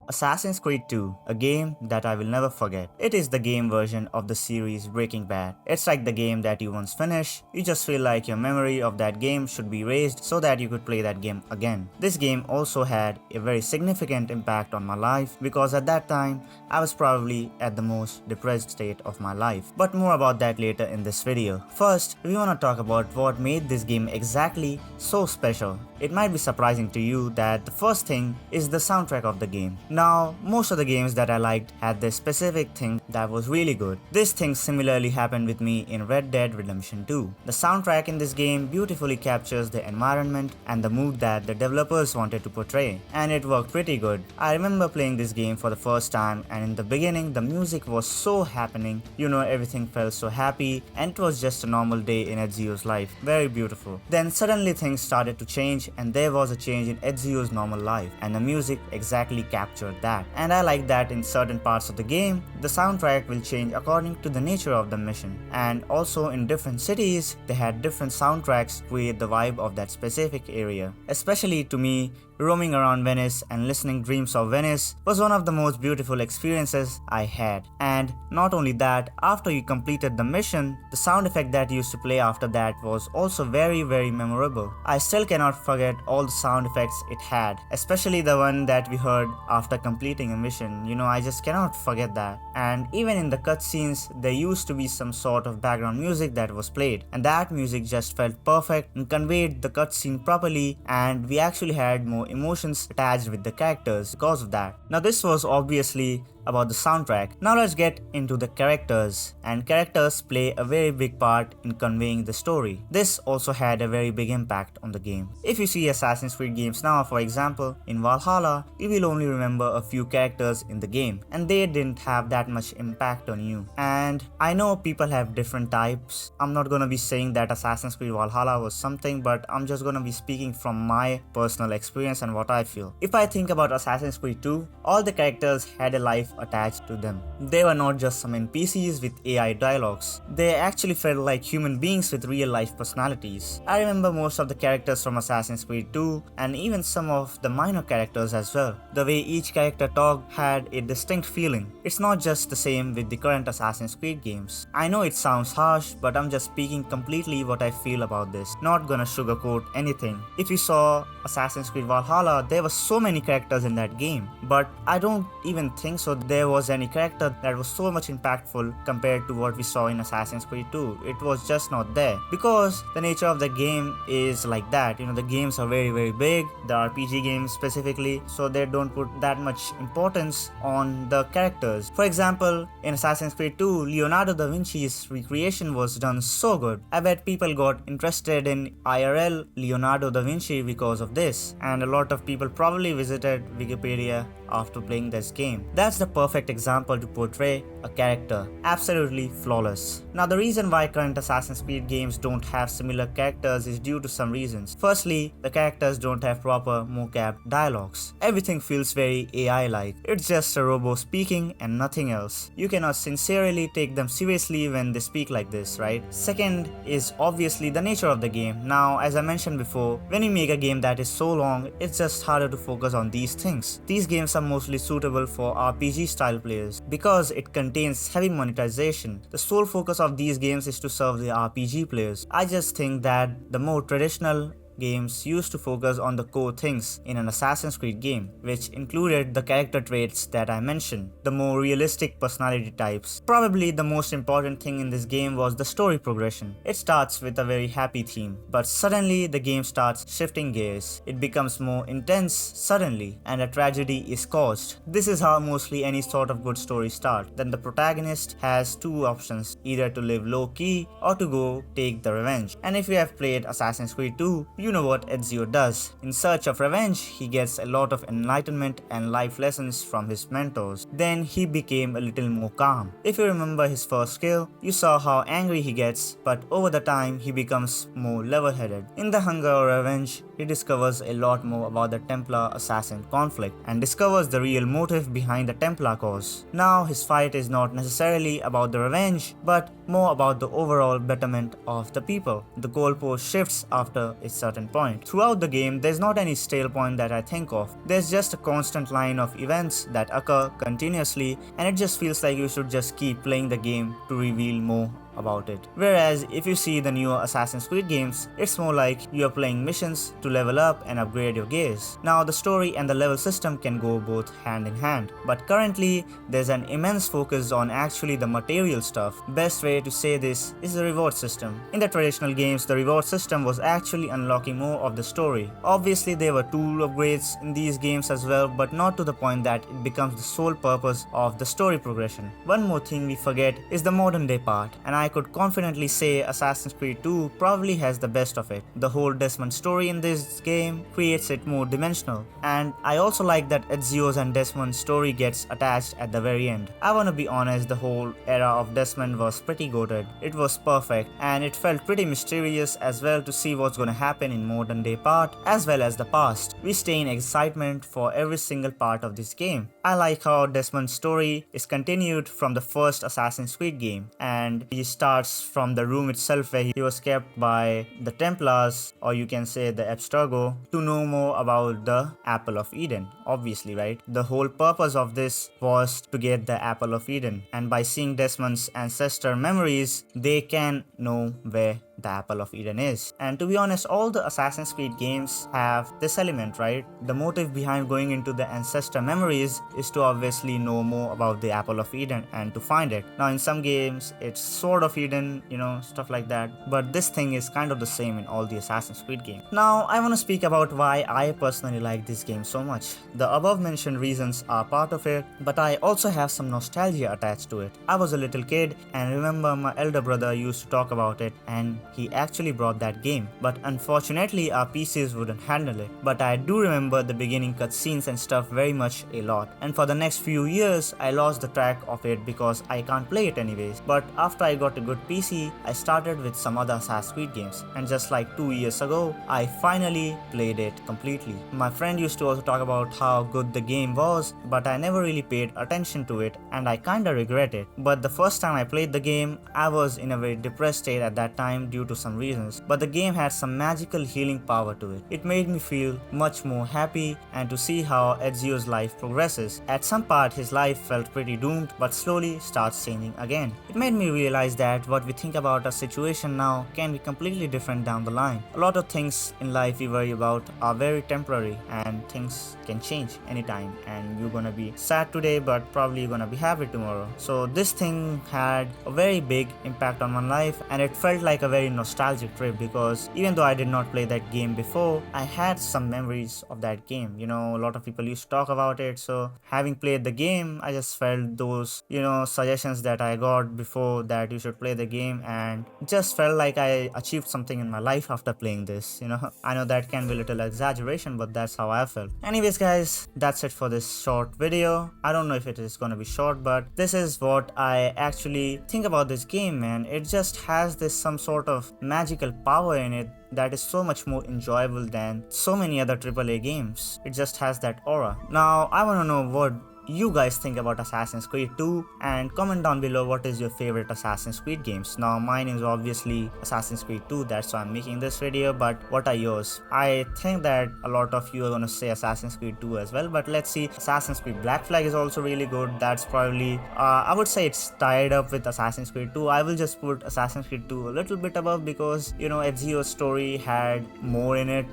Assassin's Creed 2, a game that I will never forget. It is the game version of the series Breaking Bad. It's like the game that you once finish, you just feel like your memory of that game should be erased so that you could play that game again. This game also had a very significant impact on my life because at that time, I was probably at the most depressed state of my life. But more about that later in this video. First, we wanna talk about what made this game exactly so special. It might be surprising to you that the first thing is the soundtrack of the game. Now, most of the games that I liked had this specific thing that was really good. This thing similarly happened with me in Red Dead Redemption 2. The soundtrack in this game beautifully captures the environment and the mood that the developers wanted to portray, and it worked pretty good. I remember playing this game for the first time, and in the beginning the music was so happening, everything felt so happy, and it was just a normal day in Ezio's life, very beautiful. Then suddenly things started to change, and there was a change in Ezio's normal life, and the music exactly captured that. And I like that in certain parts of the game, the soundtrack will change according to the nature of the mission. And also in different cities, they had different soundtracks to create the vibe of that specific area. Especially to me, roaming around Venice and listening Dreams of Venice was one of the most beautiful experiences I had. And not only that, after you completed the mission, the sound effect that used to play after that was also very memorable. I still cannot forget all the sound effects it had, especially the one that we heard after completing a mission. I just cannot forget that. And even in the cutscenes, there used to be some sort of background music that was played, and that music just felt perfect and conveyed the cutscene properly, and we actually had more emotions attached with the characters because of that. Now this was obviously about the soundtrack. Now let's get into the characters, and characters play a very big part in conveying the story. This also had a very big impact on the game. If you see Assassin's Creed games now, for example, in Valhalla, you will only remember a few characters in the game, and they didn't have that much impact on you. And I know people have different types. I'm not gonna be saying that Assassin's Creed Valhalla was something, but I'm just gonna be speaking from my personal experience and what I feel. If I think about Assassin's Creed 2, all the characters had a life attached to them. They were not just some NPCs with AI dialogues. They actually felt like human beings with real life personalities. I remember most of the characters from Assassin's Creed 2 and even some of the minor characters as well. The way each character talked had a distinct feeling. It's not just the same with the current Assassin's Creed games. I know it sounds harsh, but I'm just speaking completely what I feel about this. Not gonna sugarcoat anything. If you saw Assassin's Creed Valhalla, there were so many characters in that game, but I don't even think so there was any character that was so much impactful compared to what we saw in Assassin's Creed 2. It was just not there because the nature of the game is like that. The games are very big, the RPG games specifically, so they don't put that much importance on the characters. For example, in Assassin's Creed 2, Leonardo da Vinci's recreation was done so good. I bet people got interested in IRL Leonardo da Vinci because of this, and a lot of people probably visited Wikipedia after playing this game. That's the perfect example to portray a character. Absolutely flawless. Now the reason why current Assassin's Creed games don't have similar characters is due to some reasons. Firstly, the characters don't have proper mocap dialogues. Everything feels very AI-like. It's just a robo speaking and nothing else. You cannot sincerely take them seriously when they speak like this, right? Second is obviously the nature of the game. Now, as I mentioned before, when you make a game that is so long, it's just harder to focus on these things. These games are mostly suitable for RPG style players because it contains heavy monetization. The sole focus of these games is to serve the RPG players. I just think that the more traditional games used to focus on the core things in an Assassin's Creed game, which included the character traits that I mentioned, the more realistic personality types. Probably the most important thing in this game was the story progression. It starts with a very happy theme, but suddenly the game starts shifting gears. It becomes more intense suddenly, and a tragedy is caused. This is how mostly any sort of good story starts. Then the protagonist has two options, either to live low-key or to go take the revenge. And if you have played Assassin's Creed 2, you know what Ezio does. In search of revenge, he gets a lot of enlightenment and life lessons from his mentors. Then he became a little more calm. If you remember his first skill, you saw how angry he gets, but over the time he becomes more level-headed. In the hunger or revenge, he discovers a lot more about the Templar-Assassin conflict and discovers the real motive behind the Templar cause. Now his fight is not necessarily about the revenge, but more about the overall betterment of the people. The goalpost shifts after a certain point. Throughout the game, there's not any stale point that I think of. There's just a constant line of events that occur continuously, and it just feels like you should just keep playing the game to reveal more about it. Whereas if you see the newer Assassin's Creed games, it's more like you are playing missions to level up and upgrade your gears. Now the story and the level system can go both hand in hand, but currently there's an immense focus on actually the material stuff. Best way to say this is the reward system. In the traditional games, the reward system was actually unlocking more of the story. Obviously there were tool upgrades in these games as well, but not to the point that it becomes the sole purpose of the story progression. One more thing we forget is the modern day part, and I could confidently say Assassin's Creed 2 probably has the best of it. The whole Desmond story in this game creates it more dimensional, and I also like that Ezio's and Desmond's story gets attached at the very end. I wanna be honest, the whole era of Desmond was pretty goated. It was perfect, and it felt pretty mysterious as well to see what's gonna happen in modern day part as well as the past. We stay in excitement for every single part of this game. I like how Desmond's story is continued from the first Assassin's Creed game, and he starts from the room itself where he was kept by the Templars, or you can say the Abstergo, to know more about the Apple of Eden. Obviously, right? The whole purpose of this was to get the Apple of Eden, and by seeing Desmond's ancestor memories, they can know where the Apple of Eden is. And to be honest, all the Assassin's Creed games have this element, right? The motive behind going into the ancestor memories is to obviously know more about the Apple of Eden and to find it. Now in some games it's Sword of Eden, stuff like that, but this thing is kind of the same in all the Assassin's Creed games. Now I want to speak about why I personally like this game so much. The above mentioned reasons are part of it, but I also have some nostalgia attached to it. I was a little kid and remember my elder brother used to talk about it, and he actually brought that game, but unfortunately our PCs wouldn't handle it. But I do remember the beginning cutscenes and stuff very much a lot, and for the next few years I lost the track of it because I can't play it anyways. But after I got a good PC, I started with some other Assassin's Creed games, and just like 2 years ago I finally played it completely. My friend used to also talk about how good the game was, but I never really paid attention to it, and I kinda regret it. But the first time I played the game, I was in a very depressed state at that time due to some reasons, but the game had some magical healing power to it. It made me feel much more happy, and to see how Ezio's life progresses. At some part his life felt pretty doomed, but slowly starts changing again. It made me realize that what we think about a situation now can be completely different down the line. A lot of things in life we worry about are very temporary, and things can change anytime, and you're gonna be sad today but probably you're gonna be happy tomorrow. So this thing had a very big impact on my life, and it felt like a very nostalgic trip, because even though I did not play that game before, I had some memories of that game. A lot of people used to talk about it, so having played the game, I just felt those suggestions that I got before that you should play the game, and just felt like I achieved something in my life after playing this. I know that can be a little exaggeration, but that's how I felt. Anyways guys, that's it for this short video. I don't know if it is gonna be short, but this is what I actually think about this game, man. It just has this some sort of magical power in it that is so much more enjoyable than so many other AAA games. It just has that aura. Now I want to know what you guys think about Assassin's Creed 2, and comment down below what is your favorite Assassin's Creed games. Now mine is obviously Assassin's Creed 2, that's why I'm making this video, but what are yours? I think that a lot of you are gonna say Assassin's Creed 2 as well, but let's see. Assassin's Creed Black Flag is also really good. That's probably I would say it's tied up with Assassin's Creed 2. I will just put Assassin's Creed 2 a little bit above, because Ezio's story had more in it.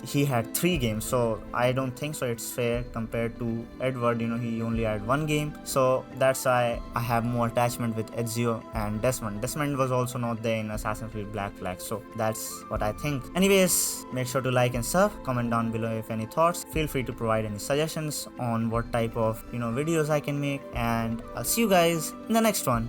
He had 3 games, so I don't think so it's fair compared to Edward. He only had 1 game, so that's why I have more attachment with Ezio and Desmond. Desmond was also not there in Assassin's Creed Black Flag, so that's what I think. Anyways, make sure to like and sub, comment down below if any thoughts. Feel free to provide any suggestions on what type of videos I can make, and I'll see you guys in the next one.